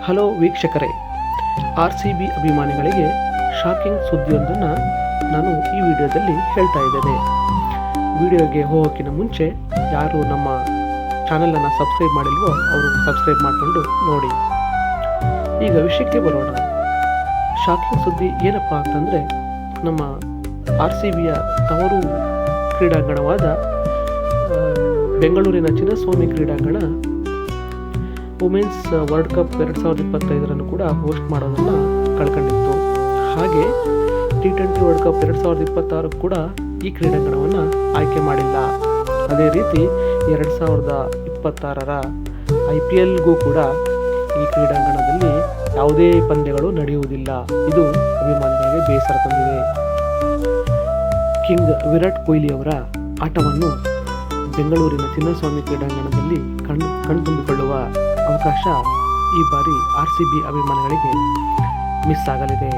Hello ವೀಕ್ಷಕರೇ, RCB ಅಭಿಮಾನಿಗಳಿಗೆ shocking ಸುದ್ದಿಯೊಂದನ್ನು ನಾನು ಈ ವಿಡಿಯೋದಲ್ಲಿ ಹೇಳ್ತಾ ಇದ್ದೇನೆ. ವಿಡಿಯೋಗೆ ಹೋಗೋಕ್ಕಿಂತ ಮುಂಚೆ ಯಾರು ನಮ್ಮ ಚಾನಲನ್ನು ಸಬ್ಸ್ಕ್ರೈಬ್ ಮಾಡಿಲ್ವೋ ಅವರು ಸಬ್ಸ್ಕ್ರೈಬ್ ಮಾಡಿಕೊಂಡು ನೋಡಿ. ಈಗ ವಿಷಯಕ್ಕೆ ಬರೋಣ. ಶಾಕಿಂಗ್ ಸುದ್ದಿ ಏನಪ್ಪ ಅಂತಂದರೆ, ನಮ್ಮ RCBಯ ತವರು ಕ್ರೀಡಾಂಗಣವಾದ ಬೆಂಗಳೂರಿನ ಚಿನ್ನಸ್ವಾಮಿ ಕ್ರೀಡಾಂಗಣ ವುಮೆನ್ಸ್ ವರ್ಲ್ಡ್ ಕಪ್ 2025 ಕೂಡ ಹೋಸ್ಟ್ ಮಾಡೋದನ್ನು ಕಳ್ಕೊಂಡಿತ್ತು. ಹಾಗೆ T20 ವರ್ಲ್ಡ್ ಕಪ್ 2026 ಕೂಡ ಈ ಕ್ರೀಡಾಂಗಣವನ್ನು ಆಯ್ಕೆ ಮಾಡಿಲ್ಲ. ಅದೇ ರೀತಿ 2026 IPLಗೂ ಕೂಡ ಈ ಕ್ರೀಡಾಂಗಣದಲ್ಲಿ ಯಾವುದೇ ಪಂದ್ಯಗಳು ನಡೆಯುವುದಿಲ್ಲ. ಇದು ಅಭಿಮಾನಿಗಳಿಗೆ ಬೇಸರ ತಂದಿದೆ. ಕಿಂಗ್ ವಿರಾಟ್ ಕೊಹ್ಲಿ ಅವರ ಆಟವನ್ನು ಬೆಂಗಳೂರಿನ ಚಿನ್ನಸ್ವಾಮಿ ಕ್ರೀಡಾಂಗಣದಲ್ಲಿ ಕಣ್ತುಂಬಿಕೊಳ್ಳುವ ಅವಕಾಶ ಈ ಬಾರಿ RCB ಅಭಿಮಾನಿಗಳಿಗೆ ಮಿಸ್ ಆಗಲಿದೆ.